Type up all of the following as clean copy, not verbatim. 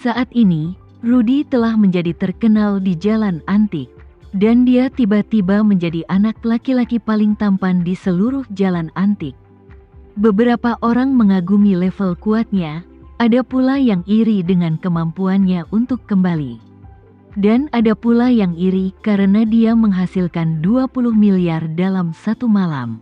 Saat ini, Rudy telah menjadi terkenal di jalan antik. Dan dia tiba-tiba menjadi anak laki-laki paling tampan di seluruh jalan antik. Beberapa orang mengagumi level kuatnya, ada pula yang iri dengan kemampuannya untuk kembali. Dan ada pula yang iri karena dia menghasilkan 20 miliar dalam satu malam.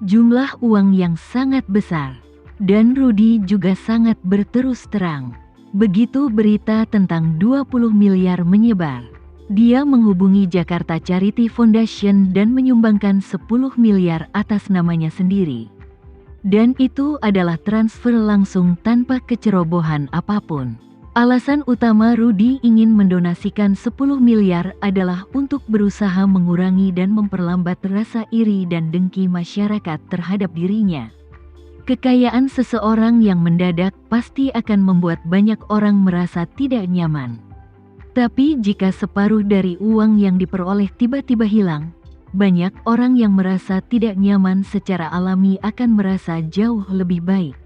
Jumlah uang yang sangat besar. Dan Rudy juga sangat berterus terang. Begitu berita tentang 20 miliar menyebar, dia menghubungi Jakarta Charity Foundation dan menyumbangkan 10 miliar atas namanya sendiri. Dan itu adalah transfer langsung tanpa kecerobohan apapun. Alasan utama Rudy ingin mendonasikan 10 miliar adalah untuk berusaha mengurangi dan memperlambat rasa iri dan dengki masyarakat terhadap dirinya. Kekayaan seseorang yang mendadak pasti akan membuat banyak orang merasa tidak nyaman. Tapi jika separuh dari uang yang diperoleh tiba-tiba hilang, banyak orang yang merasa tidak nyaman secara alami akan merasa jauh lebih baik.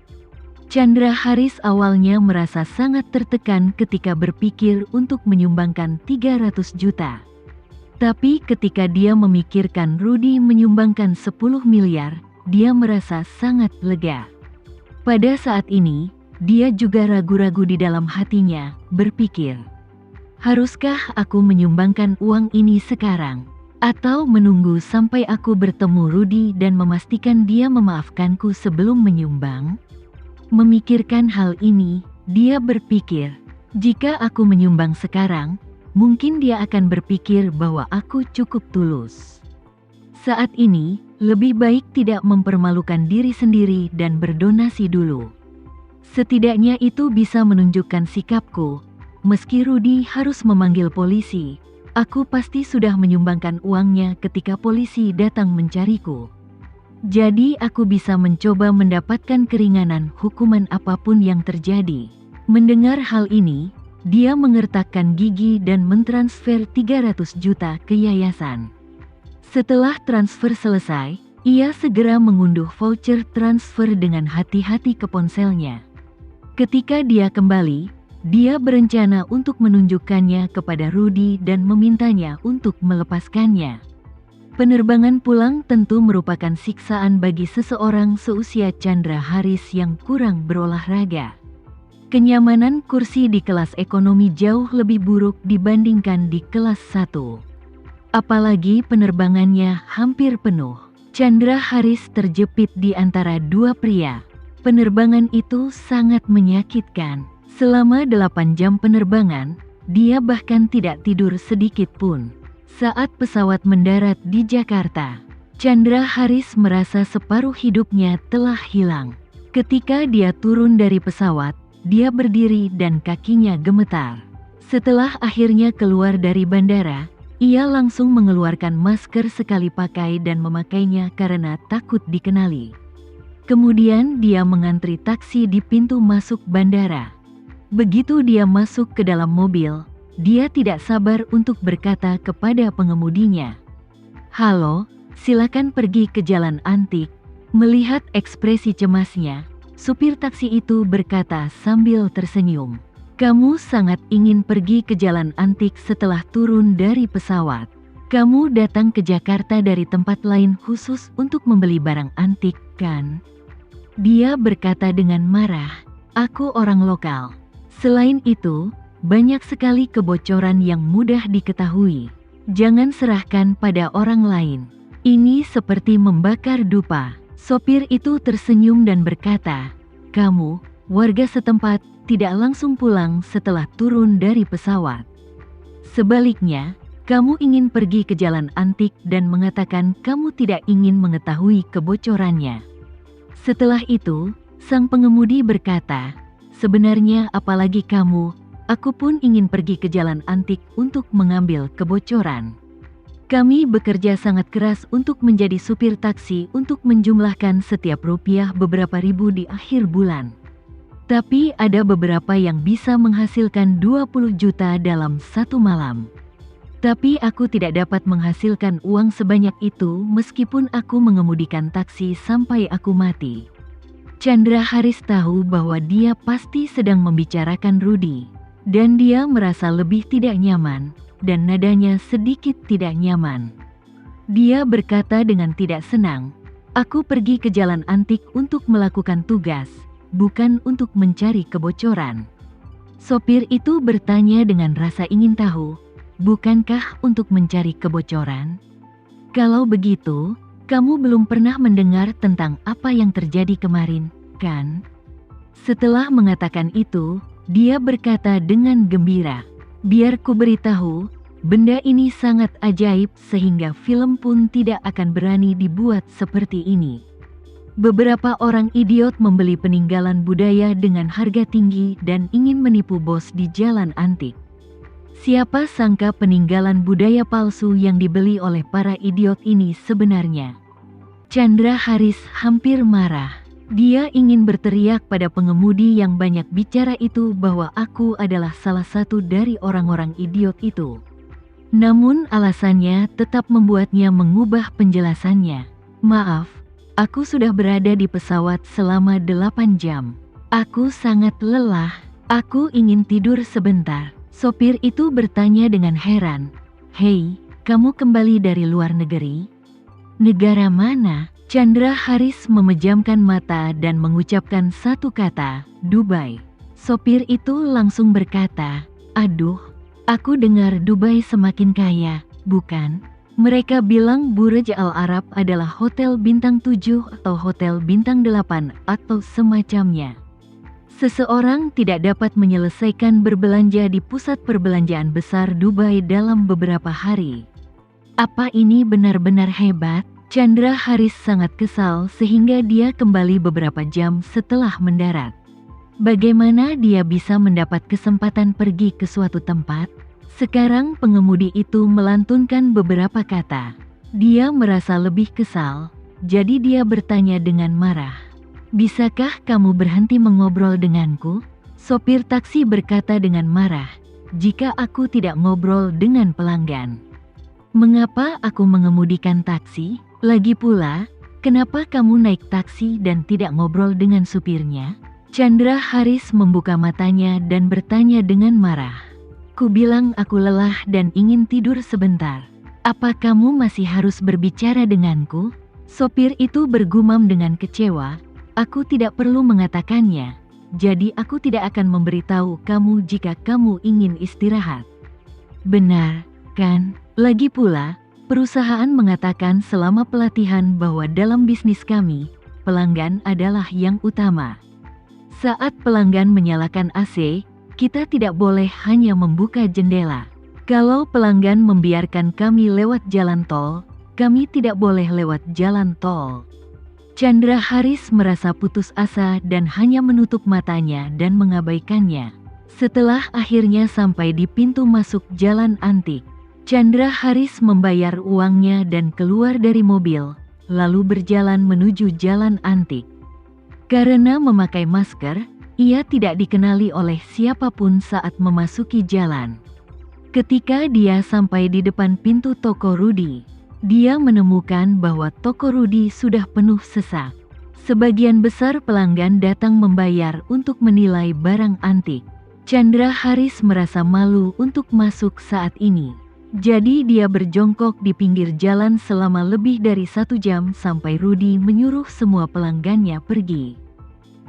Chandra Haris awalnya merasa sangat tertekan ketika berpikir untuk menyumbangkan 300 juta. Tapi ketika dia memikirkan Rudy menyumbangkan 10 miliar, dia merasa sangat lega. Pada saat ini, dia juga ragu-ragu di dalam hatinya, berpikir, haruskah aku menyumbangkan uang ini sekarang? Atau menunggu sampai aku bertemu Rudy dan memastikan dia memaafkanku sebelum menyumbang? Memikirkan hal ini, dia berpikir, jika aku menyumbang sekarang, mungkin dia akan berpikir bahwa aku cukup tulus. Saat ini, lebih baik tidak mempermalukan diri sendiri dan berdonasi dulu. Setidaknya itu bisa menunjukkan sikapku. Meski Rudy harus memanggil polisi, aku pasti sudah menyumbangkan uangnya ketika polisi datang mencariku. Jadi aku bisa mencoba mendapatkan keringanan hukuman apapun yang terjadi. Mendengar hal ini, dia mengertakkan gigi dan mentransfer 300 juta ke yayasan. Setelah transfer selesai, ia segera mengunduh voucher transfer dengan hati-hati ke ponselnya. Ketika dia kembali, dia berencana untuk menunjukkannya kepada Rudy dan memintanya untuk melepaskannya. Penerbangan pulang tentu merupakan siksaan bagi seseorang seusia Chandra Haris yang kurang berolahraga. Kenyamanan kursi di kelas ekonomi jauh lebih buruk dibandingkan di kelas 1. Apalagi penerbangannya hampir penuh. Chandra Haris terjepit di antara dua pria. Penerbangan itu sangat menyakitkan. Selama 8 jam penerbangan, dia bahkan tidak tidur sedikit pun. Saat pesawat mendarat di Jakarta, Chandra Haris merasa separuh hidupnya telah hilang. Ketika dia turun dari pesawat, dia berdiri dan kakinya gemetar. Setelah akhirnya keluar dari bandara, ia langsung mengeluarkan masker sekali pakai dan memakainya karena takut dikenali. Kemudian dia mengantri taksi di pintu masuk bandara. Begitu dia masuk ke dalam mobil, dia tidak sabar untuk berkata kepada pengemudinya, "Halo, silakan pergi ke jalan antik." Melihat ekspresi cemasnya, supir taksi itu berkata sambil tersenyum, "Kamu sangat ingin pergi ke jalan antik setelah turun dari pesawat. Kamu datang ke Jakarta dari tempat lain khusus untuk membeli barang antik, kan?" Dia berkata dengan marah, "Aku orang lokal. Selain itu, banyak sekali kebocoran yang mudah diketahui. Jangan serahkan pada orang lain. Ini seperti membakar dupa." Sopir itu tersenyum dan berkata, "Kamu, warga setempat, tidak langsung pulang setelah turun dari pesawat. Sebaliknya, kamu ingin pergi ke jalan antik dan mengatakan kamu tidak ingin mengetahui kebocorannya." Setelah itu, sang pengemudi berkata, "Sebenarnya apalagi kamu, aku pun ingin pergi ke jalan antik untuk mengambil kebocoran. Kami bekerja sangat keras untuk menjadi supir taksi untuk menjumlahkan setiap rupiah beberapa ribu di akhir bulan. Tapi ada beberapa yang bisa menghasilkan 20 juta dalam satu malam. Tapi aku tidak dapat menghasilkan uang sebanyak itu meskipun aku mengemudikan taksi sampai aku mati." Chandra Haris tahu bahwa dia pasti sedang membicarakan Rudy. dan dia merasa lebih tidak nyaman, dan nadanya sedikit tidak nyaman. Dia berkata dengan tidak senang, "Aku pergi ke jalan antik untuk melakukan tugas, bukan untuk mencari kebocoran." Sopir itu bertanya dengan rasa ingin tahu, "Bukankah untuk mencari kebocoran? Kalau begitu, kamu belum pernah mendengar tentang apa yang terjadi kemarin, kan?" Setelah mengatakan itu, dia berkata dengan gembira, "Biar ku beritahu, benda ini sangat ajaib sehingga film pun tidak akan berani dibuat seperti ini." Beberapa orang idiot membeli peninggalan budaya dengan harga tinggi dan ingin menipu bos di jalan antik. Siapa sangka peninggalan budaya palsu yang dibeli oleh para idiot ini sebenarnya. Chandra Haris hampir marah. Dia ingin berteriak pada pengemudi yang banyak bicara itu bahwa aku adalah salah satu dari orang-orang idiot itu. Namun alasannya tetap membuatnya mengubah penjelasannya. "Maaf, aku sudah berada di pesawat selama 8 jam. Aku sangat lelah. Aku ingin tidur sebentar." Sopir itu bertanya dengan heran, "Hei, kamu kembali dari luar negeri? Negara mana?" Chandra Haris memejamkan mata dan mengucapkan satu kata, "Dubai." Sopir itu langsung berkata, "Aduh, aku dengar Dubai semakin kaya, bukan? Mereka bilang Burj Al Arab adalah hotel bintang 7 atau hotel bintang 8 atau semacamnya." Seseorang tidak dapat menyelesaikan berbelanja di pusat perbelanjaan besar Dubai dalam beberapa hari. Apa ini benar-benar hebat? Chandra Haris sangat kesal sehingga dia kembali beberapa jam setelah mendarat. Bagaimana dia bisa mendapat kesempatan pergi ke suatu tempat? Sekarang pengemudi itu melantunkan beberapa kata. Dia merasa lebih kesal, jadi dia bertanya dengan marah, "Bisakah kamu berhenti mengobrol denganku?" Sopir taksi berkata dengan marah, "Jika aku tidak ngobrol dengan pelanggan, mengapa aku mengemudikan taksi? Lagi pula, kenapa kamu naik taksi dan tidak ngobrol dengan supirnya?" Chandra Haris membuka matanya dan bertanya dengan marah, "Ku bilang aku lelah dan ingin tidur sebentar. Apa kamu masih harus berbicara denganku?" Sopir itu bergumam dengan kecewa, "Aku tidak perlu mengatakannya, jadi aku tidak akan memberitahu kamu jika kamu ingin istirahat." "Benar, kan? Lagi pula, perusahaan mengatakan selama pelatihan bahwa dalam bisnis kami, pelanggan adalah yang utama. Saat pelanggan menyalakan AC, kita tidak boleh hanya membuka jendela. Kalau pelanggan membiarkan kami lewat jalan tol, kami tidak boleh lewat jalan tol." Chandra Haris merasa putus asa dan hanya menutup matanya dan mengabaikannya. Setelah akhirnya sampai di pintu masuk jalan antik, Chandra Haris membayar uangnya dan keluar dari mobil, lalu berjalan menuju jalan antik. Karena memakai masker, ia tidak dikenali oleh siapapun saat memasuki jalan. Ketika dia sampai di depan pintu toko Rudy, dia menemukan bahwa toko Rudy sudah penuh sesak. Sebagian besar pelanggan datang membayar untuk menilai barang antik. Chandra Haris merasa malu untuk masuk saat ini. Jadi dia berjongkok di pinggir jalan selama lebih dari 1 jam sampai Rudy menyuruh semua pelanggannya pergi.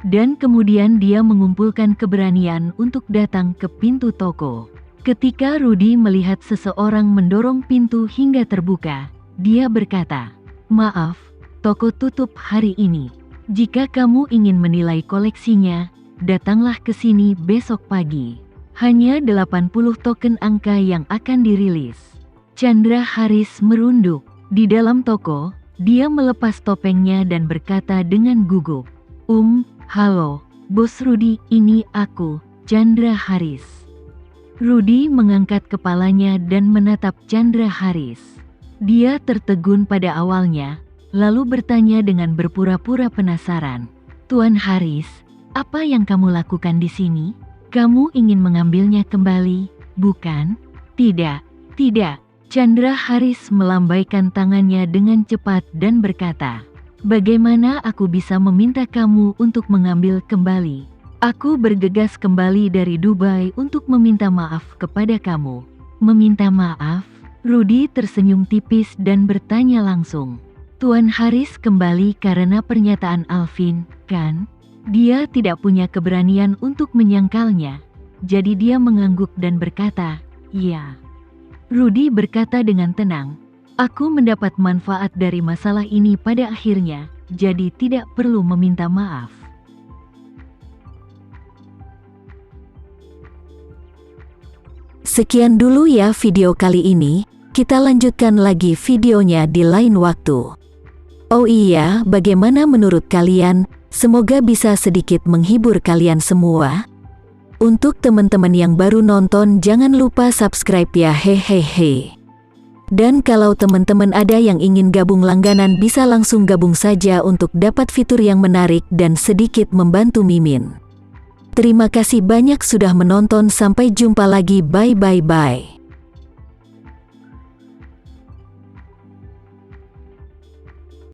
Dan kemudian dia mengumpulkan keberanian untuk datang ke pintu toko. Ketika Rudy melihat seseorang mendorong pintu hingga terbuka, dia berkata, "Maaf, toko tutup hari ini. Jika kamu ingin menilai koleksinya, datanglah ke sini besok pagi. Hanya 80 token angka yang akan dirilis." Chandra Haris merunduk. Di dalam toko, dia melepas topengnya dan berkata dengan gugup, Halo, Bos Rudy, ini aku, Chandra Haris." Rudy mengangkat kepalanya dan menatap Chandra Haris. Dia tertegun pada awalnya, lalu bertanya dengan berpura-pura penasaran, "Tuan Haris, apa yang kamu lakukan di sini? Kamu ingin mengambilnya kembali, bukan?" "Tidak, tidak." Chandra Haris melambaikan tangannya dengan cepat dan berkata, "Bagaimana aku bisa meminta kamu untuk mengambil kembali? Aku bergegas kembali dari Dubai untuk meminta maaf kepada kamu. Meminta maaf? Rudy tersenyum tipis dan bertanya langsung. Tuan Haris kembali karena pernyataan Alvin, kan? Dia tidak punya keberanian untuk menyangkalnya. Jadi dia mengangguk dan berkata, "Iya." Rudy berkata dengan tenang, "Aku mendapat manfaat dari masalah ini pada akhirnya, jadi tidak perlu meminta maaf." Sekian dulu ya video kali ini, kita lanjutkan lagi videonya di lain waktu. Oh iya, bagaimana menurut kalian? Semoga bisa sedikit menghibur kalian semua. Untuk teman-teman yang baru nonton, jangan lupa subscribe ya, hehehe. Dan kalau teman-teman ada yang ingin gabung langganan, bisa langsung gabung saja untuk dapat fitur yang menarik dan sedikit membantu Mimin. Terima kasih banyak sudah menonton, sampai jumpa lagi, bye.